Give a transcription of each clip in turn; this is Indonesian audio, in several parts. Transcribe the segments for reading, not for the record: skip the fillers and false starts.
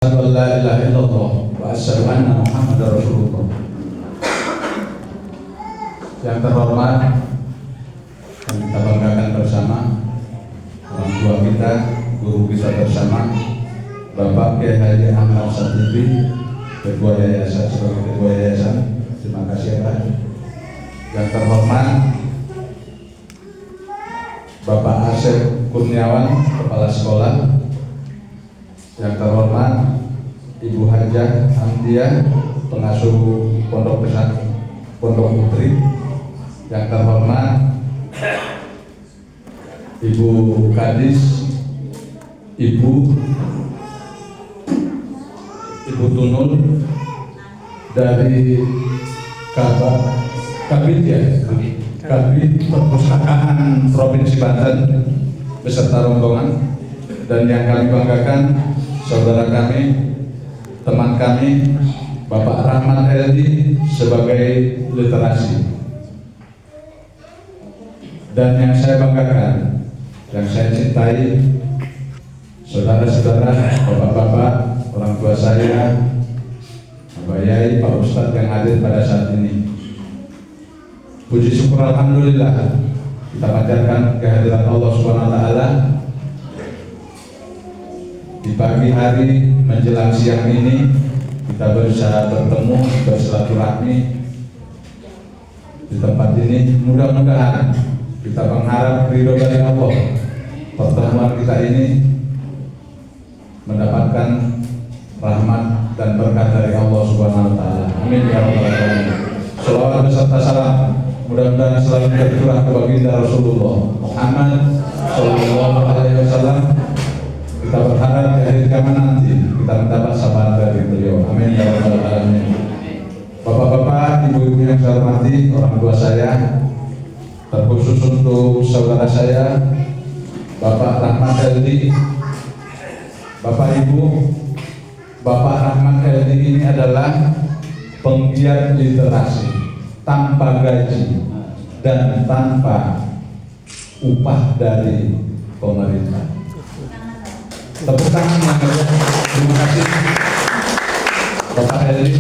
Asyhadu an la ilaha illallah wa asyhadu anna Muhammadar Rasulullah. Yang terhormat, yang kita banggakan bersama, orang tua kita, guru kita bersama, Bapak Kiai Haji Ahmad Satibi, Ketua Yayasan sebagai Ketua Yayasan. Terima kasih Pak. Yang terhormat, Bapak Asep Kurniawan, Kepala Sekolah. Yang terhormat, Ibu Hajah Hamdiah, pengasuh Pondok Pesantren Pondok Putri. Yang terhormat, Ibu Kadis, Ibu Tunul dari Kabit Perpustakaan Provinsi Banten beserta rombongan, dan yang kami banggakan saudara kami, teman kami, Bapak Rahmat Eldi sebagai literasi. Dan yang saya banggakan, yang saya cintai, saudara-saudara, bapak-bapak, orang tua saya, Bapak Yai, Pak Ustadz yang hadir pada saat ini. Puji syukur alhamdulillah kita panjatkan kehadiran Allah Subhanahu wa taala di pagi hari menjelang siang ini. Kita berusaha bertemu, bersilaturahmi di tempat ini. Mudah-mudahan kita mengharap ridho dari Allah, pertemuan kita ini mendapatkan rahmat dan berkat dari Allah Subhanahu wa taala. Amin ya rabbal alamin. Shalawat beserta salam mudah-mudahan selalu tercurah ke baginda Rasulullah Muhammad sallallahu alaihi wasallam. Kita berharap di akhir zaman nanti kita mendapat syafaat dari beliau. Amin ya rabbal alamin. Bapak-bapak, ibu-ibu yang saya hormati, orang tua saya, terkhusus untuk saudara saya Bapak Rahmat Eldi. Bapak Ibu, Bapak Rahmat Eldi ini adalah penggiat literasi tanpa gaji dan tanpa upah dari pemerintah. Tepuk tangan yang meriah. Terima kasih Bapak Eldi.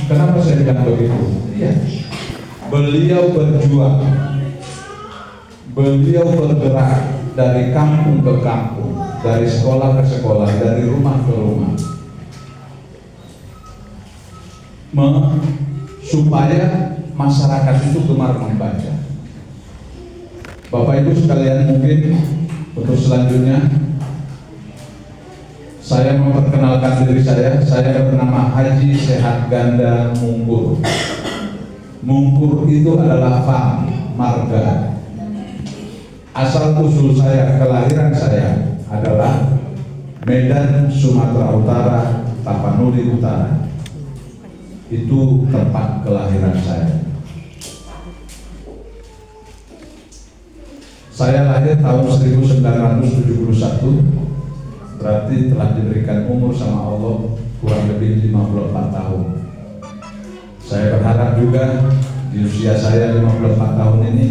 Kenapa saya bilang begitu? Iya, beliau berjuang, beliau bergerak dari kampung ke kampung, dari sekolah ke sekolah, dari rumah ke rumah, supaya masyarakat itu gemar membaca. Bapak Ibu sekalian, mungkin untuk selanjutnya saya memperkenalkan diri saya. Saya bernama Haji Sehat Ganda Mungkur. Mungkur itu adalah marga. Asal usul saya, kelahiran saya adalah Medan, Sumatera Utara, Tapanuli Utara. Itu tempat kelahiran saya. Saya lahir tahun 1971, berarti telah diberikan umur sama Allah kurang lebih 54 tahun. Saya berharap juga di usia saya 54 tahun ini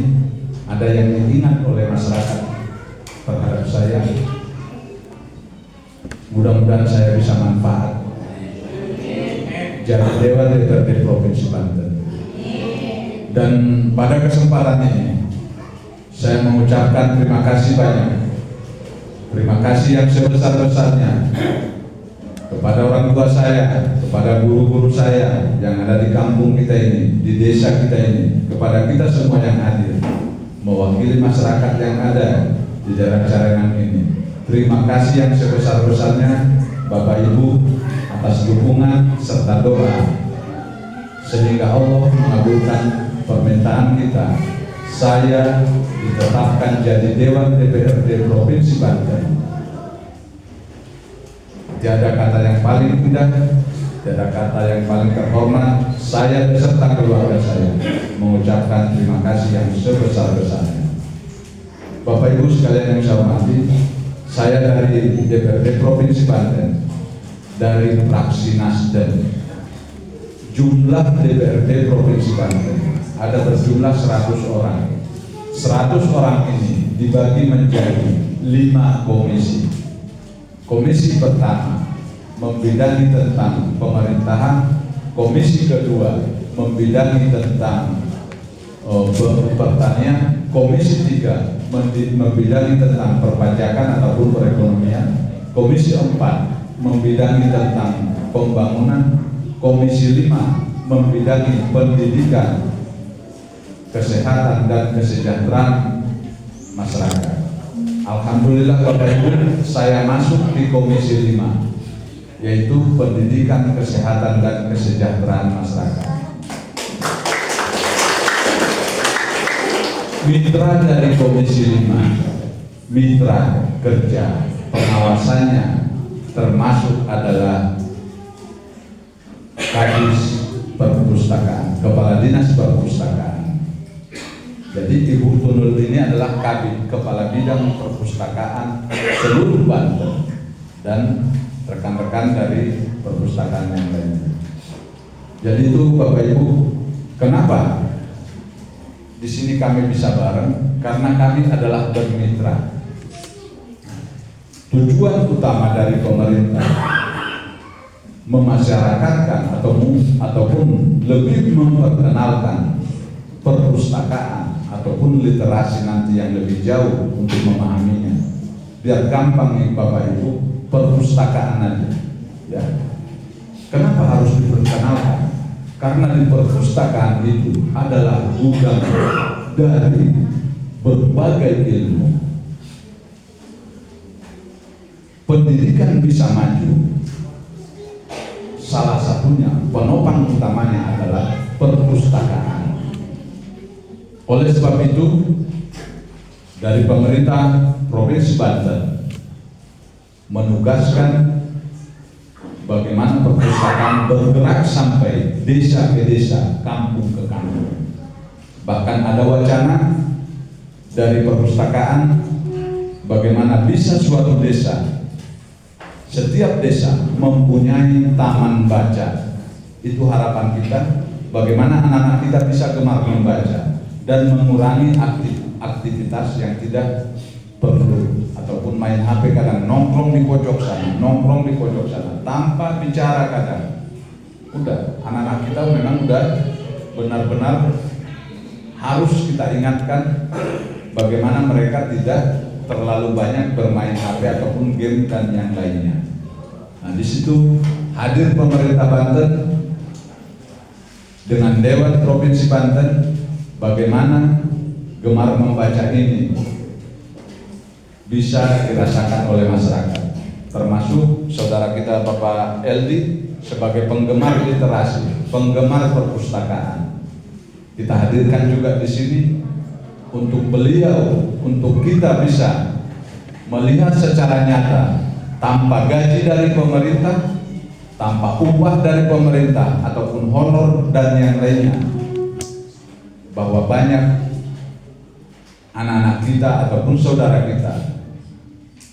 ada yang diingat oleh masyarakat terhadap saya. Mudah-mudahan saya bisa manfaat jadi Dewan DPRD Provinsi Banten. Dan pada kesempatan ini saya mengucapkan terima kasih banyak. Terima kasih yang sebesar-besarnya kepada orang tua saya, kepada guru-guru saya yang ada di kampung kita ini, di desa kita ini, kepada kita semua yang hadir mewakili masyarakat yang ada di daerah Carengan ini. Terima kasih yang sebesar-besarnya Bapak Ibu atas dukungan serta doa, sehingga Allah mengabulkan permintaan kita. Saya ditetapkan jadi Dewan DPRD Provinsi Banten. Tiada kata yang paling indah, tiada kata yang paling terhormat. Saya beserta keluarga saya mengucapkan terima kasih yang sebesar-besarnya. Bapak Ibu sekalian yang saya hormati, saya dari DPRD Provinsi Banten, dari fraksi Nasdem. Jumlah DPRD Provinsi Banten ada berjumlah 100 orang. 100 orang ini dibagi menjadi 5 komisi. Komisi pertama membidangi tentang pemerintahan, komisi kedua membidangi tentang pertanian, komisi 3 membidangi tentang perpajakan ataupun perekonomian, komisi 4 membidangi tentang pembangunan, komisi 5 membidangi pendidikan, kesehatan dan kesejahteraan masyarakat. Alhamdulillah Bapak Ibu, saya masuk di komisi 5, yaitu pendidikan, kesehatan dan kesejahteraan masyarakat. Mitra dari komisi 5, mitra kerja pengawasannya termasuk adalah Kadis Perpustakaan, Kepala Dinas Perpustakaan. Jadi Ibu Tunul ini adalah Kabid, Kepala Bidang Perpustakaan seluruh Banten, dan rekan-rekan dari perpustakaan yang lainnya. Jadi itu Bapak Ibu, kenapa di sini kami bisa bareng? Karena kami adalah bermitra. Tujuan utama dari pemerintah memasyarakatkan ataupun lebih memperkenalkan perpustakaan ataupun literasi nanti yang lebih jauh untuk memahaminya. Biar gampang nih Bapak Ibu, perpustakaan aja, ya. Kenapa harus diperkenalkan? Karena di perpustakaan itu adalah gudang dari berbagai ilmu. Pendidikan bisa maju, salah satunya penopang utamanya adalah perpustakaan. Oleh sebab itu, dari pemerintah Provinsi Banten menugaskan bagaimana perpustakaan bergerak sampai desa ke desa, kampung ke kampung. Bahkan ada wacana dari perpustakaan bagaimana bisa suatu desa, setiap desa mempunyai taman baca. Itu harapan kita, bagaimana anak-anak kita bisa gemar membaca dan mengurangi aktivitas yang tidak perlu, ataupun main HP, kadang nongkrong di pojok sana, tanpa bicara kadang. Udah, anak-anak kita memang udah benar-benar harus kita ingatkan bagaimana mereka tidak terlalu banyak bermain HP ataupun game dan yang lainnya. Nah, di situ hadir pemerintah Banten dengan Dewan Provinsi Banten, bagaimana gemar membaca ini bisa dirasakan oleh masyarakat, termasuk saudara kita Bapak Eldi sebagai penggemar literasi, penggemar perpustakaan. Kita hadirkan juga di sini untuk beliau, untuk kita bisa melihat secara nyata, tanpa gaji dari pemerintah, tanpa upah dari pemerintah ataupun honor dan yang lainnya, bahwa banyak anak-anak kita ataupun saudara kita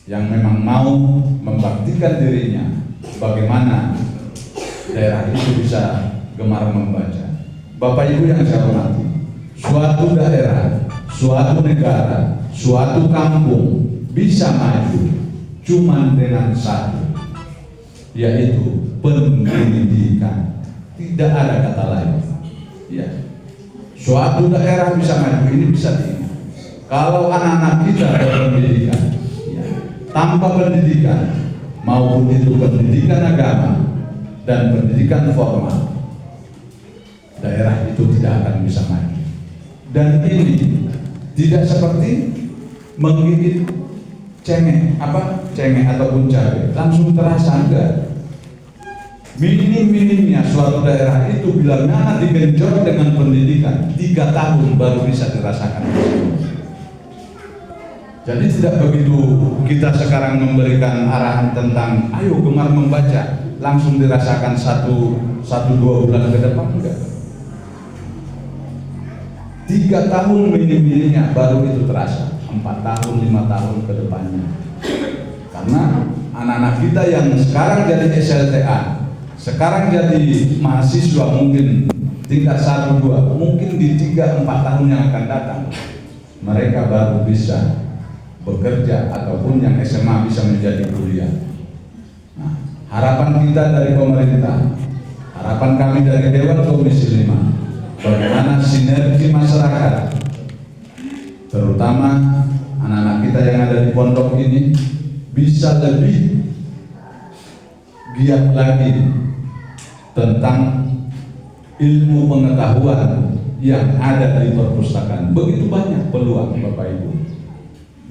yang memang mau membaktikan dirinya, bagaimana daerah itu bisa gemar membaca. Bapak Ibu yang saya hormati, suatu daerah, suatu negara, suatu kampung bisa maju cuma dengan satu, yaitu pendidikan. Tidak ada kata lain. Ya, suatu daerah bisa maju, ini bisa diingat. Kalau anak-anak kita berpendidikan, tanpa pendidikan, maupun itu pendidikan agama dan pendidikan formal, daerah itu tidak akan bisa maju. Dan ini tidak seperti menggigit cengek ataupun cabai, langsung terasa, enggak. Minim-minimnya suatu daerah itu bila mana digenjot dengan pendidikan 3 tahun baru bisa dirasakan. Jadi tidak begitu kita sekarang memberikan arahan tentang ayo gemar membaca langsung dirasakan 1-2 bulan ke depan, enggak. 3 tahun minim-minimnya baru itu terasa, 4 tahun, 5 tahun ke depannya. Karena anak-anak kita yang sekarang jadi SLTA, sekarang jadi mahasiswa, mungkin tingkat 1-2, mungkin di 3-4 tahun yang akan datang mereka baru bisa bekerja ataupun yang SMA bisa menjadi kuliah. Nah, harapan kita dari pemerintah, harapan kami dari Dewan Komisi 5, bagaimana sinergi masyarakat, terutama anak-anak kita yang ada di pondok ini bisa lebih giat lagi tentang ilmu pengetahuan yang ada di perpustakaan. Begitu banyak peluang Bapak Ibu,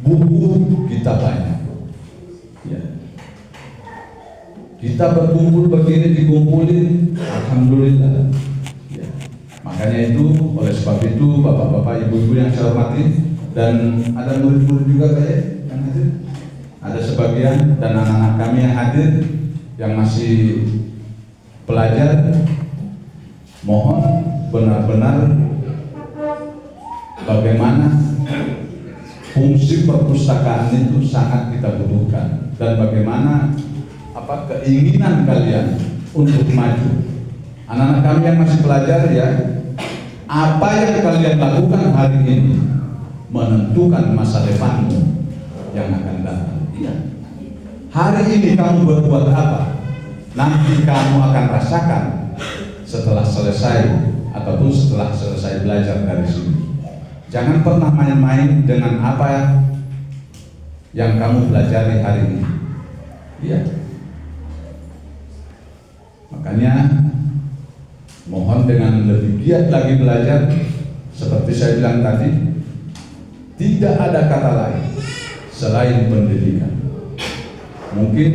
buku kita banyak ya. Kita berkumpul begini, dikumpulin, alhamdulillah ya. Makanya itu, oleh sebab itu Bapak-bapak, Ibu-ibu yang saya hormati, dan ada murid-murid juga kayak yang hadir, ada sebagian, dan anak-anak kami yang hadir yang masih pelajar, mohon benar-benar bagaimana fungsi perpustakaan itu sangat kita butuhkan, dan bagaimana keinginan kalian untuk maju. Anak-anak kami yang masih pelajar ya, apa yang kalian lakukan hari ini menentukan masa depanmu yang akan datang. Iya. Hari ini kamu berbuat apa, nanti kamu akan rasakan setelah selesai ataupun setelah selesai belajar dari sini. Jangan pernah main-main dengan apa yang kamu pelajari hari ini. Iya. Makanya mohon dengan lebih giat lagi belajar. Seperti saya bilang tadi, tidak ada kata lain selain pendidikan. Mungkin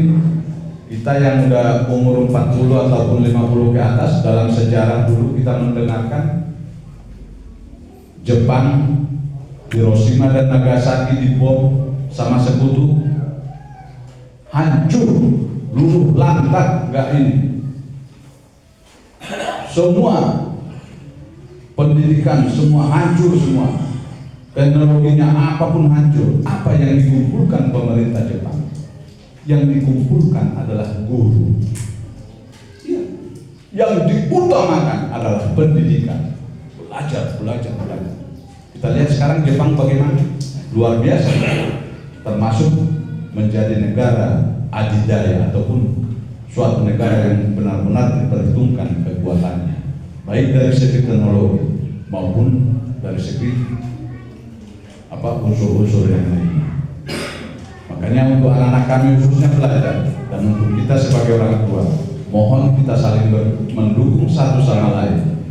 kita yang udah umur 40 ataupun 50 ke atas, dalam sejarah dulu kita mendengarkan Jepang, Hiroshima dan Nagasaki dibom sama sekutu, hancur, luluh lantak, enggak ini. Semua pendidikan, semua hancur semua. Teknologinya apapun hancur. Apa yang dikumpulkan pemerintah Jepang? Yang dikumpulkan adalah guru. Ya. Yang diutamakan adalah pendidikan. Belajar. Kita lihat sekarang Jepang bagaimana? Luar biasa. Termasuk menjadi negara adidaya ataupun suatu negara yang benar-benar diperhitungkan kekuatannya, baik dari segi teknologi maupun dari segi unsur-unsur yang lain. Makanya untuk anak-anak kami khususnya pelajar dan untuk kita sebagai orang tua, mohon kita saling mendukung satu sama lain.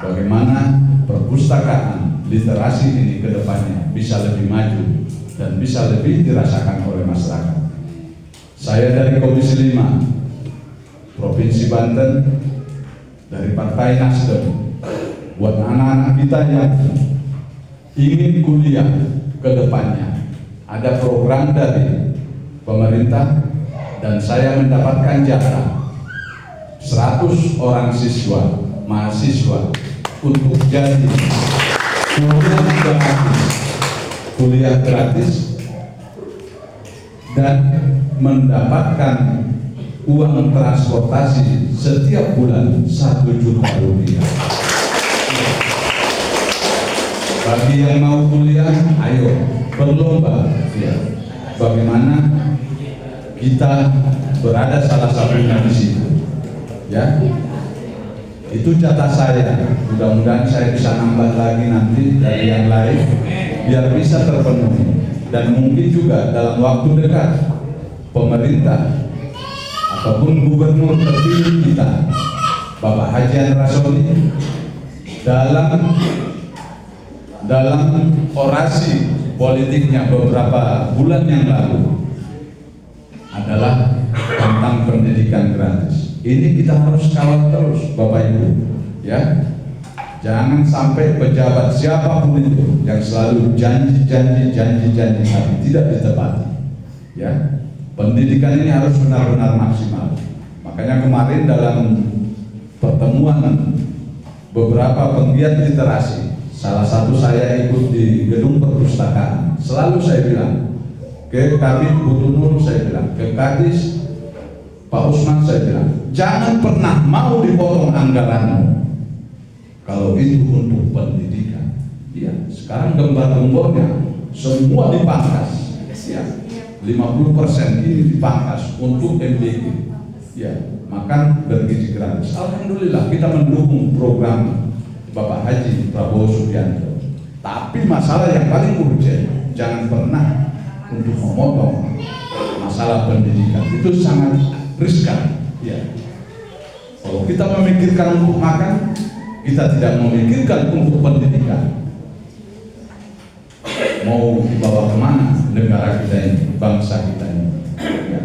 Bagaimana perpustakaan literasi ini ke depannya bisa lebih maju dan bisa lebih dirasakan oleh masyarakat. Saya dari Komisi 5 Provinsi Banten, dari Partai Nasdem, buat anak-anak kita yang ingin kuliah ke depannya, ada program dari pemerintah dan saya mendapatkan jatah 100 orang siswa, mahasiswa untuk jadi kuliah gratis dan mendapatkan uang transportasi setiap bulan 1 juta rupiah. Bagi yang mau kuliah, ayo berlomba ya. Bagaimana kita berada salah satunya di situ ya. Itu jatah saya, mudah-mudahan saya bisa nambah lagi nanti dari yang lain biar bisa terpenuhi. Dan mungkin juga dalam waktu dekat pemerintah ataupun gubernur terpilih kita Bapak Haji Rasoni dalam orasi politiknya beberapa bulan yang lalu adalah tentang pendidikan gratis. Ini kita harus kawal terus Bapak Ibu ya. Jangan sampai pejabat siapapun itu yang selalu janji tapi tidak ditepati ya. Pendidikan ini harus benar-benar maksimal. Makanya kemarin dalam pertemuan beberapa penggiat literasi, salah satu saya ikut di gedung perpustakaan, selalu saya bilang ke Kabid Butunur, saya bilang ke Kadis Pak Usman, saya bilang jangan pernah mau dipotong anggaranmu kalau itu untuk pendidikan. Iya, sekarang gembar-gembornya semua dipangkas ya. 50% ini dipangkas untuk MDG. ya, makan bergizi gratis. Alhamdulillah kita mendukung program Bapak Haji Prabowo Subianto. Tapi masalah yang paling urgent, jangan pernah untuk memotong masalah pendidikan. Itu sangat riskan. Ya. Kalau kita memikirkan untuk makan, kita tidak memikirkan untuk pendidikan. Mau dibawa kemana negara kita ini, bangsa kita ini? Ya.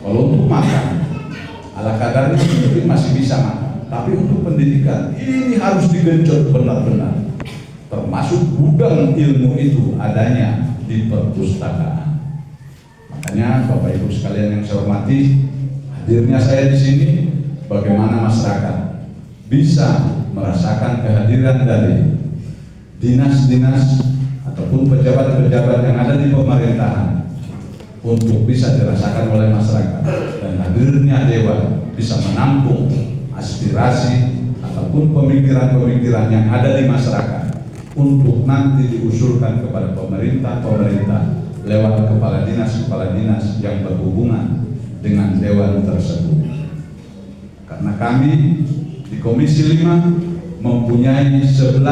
Kalau untuk makan, ala kadarnya mungkin masih bisa makan. Tapi untuk pendidikan, ini harus digenjot benar-benar. Termasuk gudang ilmu itu adanya di perpustakaan. Makanya Bapak Ibu sekalian yang saya hormati, hadirnya saya di sini, bagaimana masyarakat bisa merasakan kehadiran dari dinas-dinas ataupun pejabat-pejabat yang ada di pemerintahan untuk bisa dirasakan oleh masyarakat, dan hadirnya dewan bisa menampung aspirasi ataupun pemikiran-pemikiran yang ada di masyarakat untuk nanti diusulkan kepada pemerintah lewat kepala dinas yang berhubungan dengan dewan tersebut. Karena kami di Komisi 5 mempunyai 11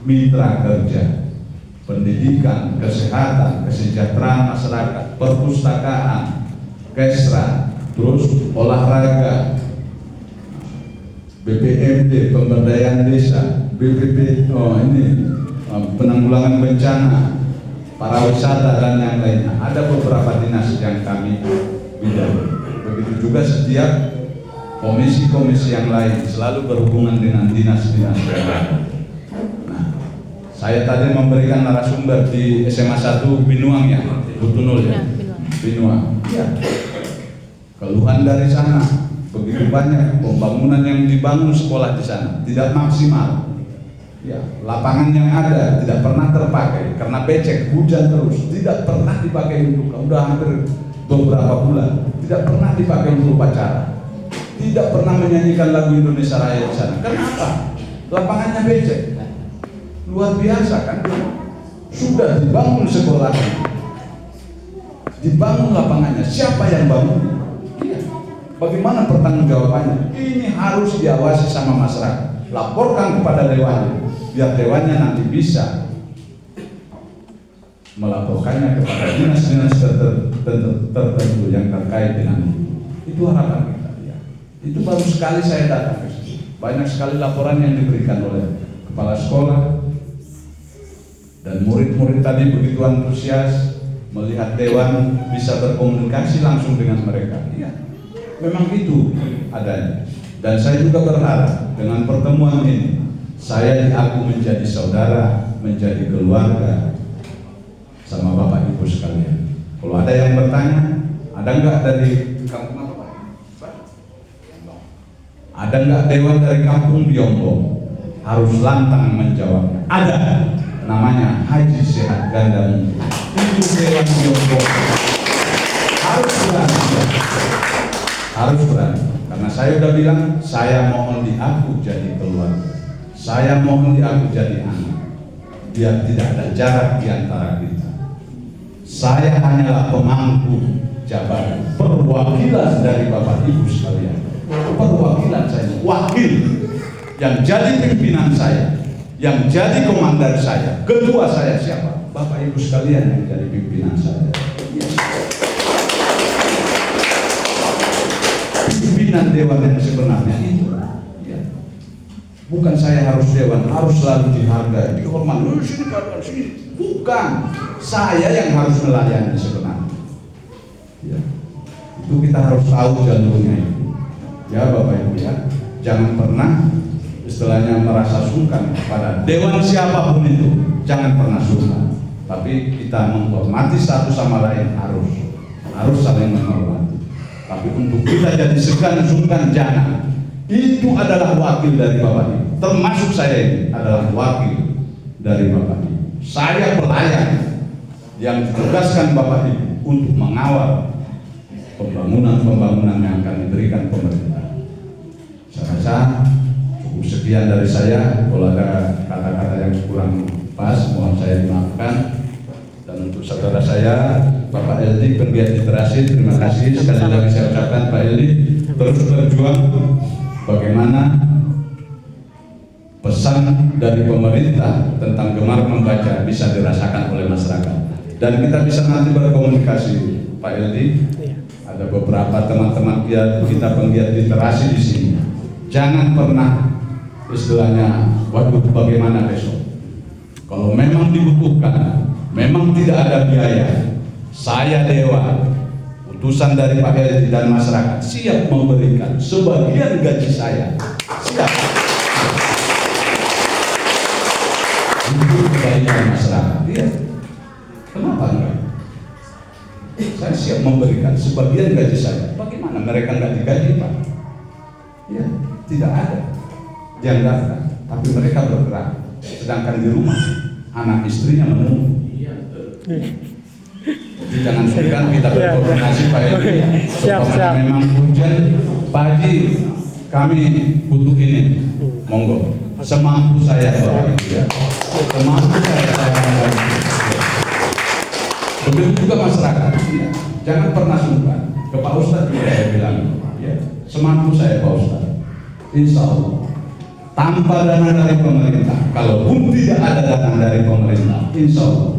mitra kerja: pendidikan, kesehatan, kesejahteraan masyarakat, perpustakaan, kesra, terus olahraga, BPMD, pemberdayaan desa, BPP, penanggulangan bencana, para wisata dan yang lainnya. Ada beberapa dinas yang kami bidang. Begitu juga setiap komisi-komisi yang lain selalu berhubungan dengan dinas-dinas yang lain. Nah, saya tadi memberikan narasumber di SMA 1 Binuang ya, Butunul ya, Binuang. Ya. Keluhan dari sana begitu banyak, pembangunan yang dibangun sekolah di sana tidak maksimal. Ya, lapangan yang ada tidak pernah terpakai karena becek, hujan terus, tidak pernah dipakai untuk, udah hampir beberapa bulan, tidak pernah dipakai untuk upacara, tidak pernah menyanyikan lagu Indonesia Raya di sana. Kenapa? Lapangannya becek. Luar biasa kan? Sudah dibangun sekolah, dibangun lapangannya, siapa yang bangun? Bagaimana pertanggungjawabannya? Ini harus diawasi sama masyarakat. Laporkan kepada dewannya, biar dewannya nanti bisa melaporkannya kepada dinas-dinas tertentu yang terkait dengan itu. Harapan kita ya. Itu baru sekali saya datang ke sini. Banyak sekali laporan yang diberikan oleh kepala sekolah dan murid-murid tadi begitu antusias melihat dewan bisa berkomunikasi langsung dengan mereka. Iya. Memang itu adanya, dan saya juga berharap dengan pertemuan ini saya diaku menjadi saudara, menjadi keluarga sama Bapak Ibu sekalian. Kalau ada yang bertanya, ada nggak dari kampung apa Pak? Ada nggak dewan dari kampung Biombong? Harus lantang menjawabnya. Ada, namanya Haji Sehat Ganda Mungku. Itu dewan Biombong. Harus berani. Harus berani, karena saya sudah bilang, saya mohon diaku jadi keluarga, saya mohon diaku jadi anak, biar tidak ada jarak di antara kita. Saya hanyalah pemangku jabatan, perwakilan dari Bapak Ibu sekalian, perwakilan saya, wakil yang jadi pimpinan saya, yang jadi komandan saya, ketua saya siapa? Bapak Ibu sekalian yang jadi pimpinan saya. Pimpinan dewan yang sebenarnya itu ya. Bukan saya harus dewan, harus selalu dihargai, dihormati, sini kawan sini. Bukan, saya yang harus melayani sebenarnya ya. Itu kita harus tahu jalurnya itu ya Bapak Ibu ya. Jangan pernah istilahnya merasa sungkan pada dewan siapapun itu, jangan pernah sungkan. Tapi kita menghormati satu sama lain, harus saling menghormati. Tapi untuk kita jadi segan sungkan jangan. Itu adalah wakil dari Bapak Ibu. Termasuk saya ini adalah wakil dari Bapak Ibu. Saya pelayan yang ditugaskan Bapak Ibu untuk mengawal pembangunan yang akan diberikan pemerintah. Saya rasa cukup sekian dari saya. Kalau ada kata-kata yang kurang pas, mohon saya dimaafkan. Dan untuk saudara saya Bapak Eldi penggiat literasi, terima kasih sekali lagi saya ucapkan Pak Eldi terus berjuang bagaimana pesan dari pemerintah tentang gemar membaca bisa dirasakan oleh masyarakat dan kita bisa nanti berkomunikasi Pak Eldi. Ada beberapa teman-teman kita penggiat literasi di sini. Jangan pernah istilahnya, waduh bagaimana besok. Kalau memang dibutuhkan, memang tidak ada biaya, saya Dewa, utusan dari Pak Eldi dan masyarakat siap memberikan sebagian gaji saya, siap untuk kebaikan masyarakat. Iya, kenapa enggak? Saya siap memberikan sebagian gaji saya. Bagaimana mereka nggak digaji, Pak? Ya, tidak ada yang datang, tapi mereka bergerak. Sedangkan di rumah anak istrinya menunggu. Jadi jangan sungkan kita berkoordinasi Pak Eldi. Siap. Memang hujan, Pak Haji, kami butuh ini. Monggo, semampu saya Pak Haji ya. Semampu saya. Begitu juga masyarakat. Ya. Jangan pernah sungkan. Ke Pak Ustadz juga saya bilang, ya, semampu saya Pak Ustadz. Insya Allah. Tanpa dana dari pemerintah, kalaupun tidak ada dana dari pemerintah, insya Allah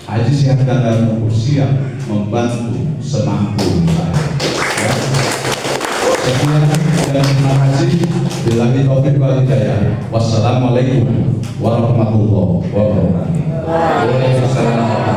Haji Sehat dan siap membantu semampu saya. Ya. Sekian dan terima kasih. Billahi taufiq wal hidayah. Wassalamualaikum warahmatullahi wabarakatuh. Waalaikumsalam.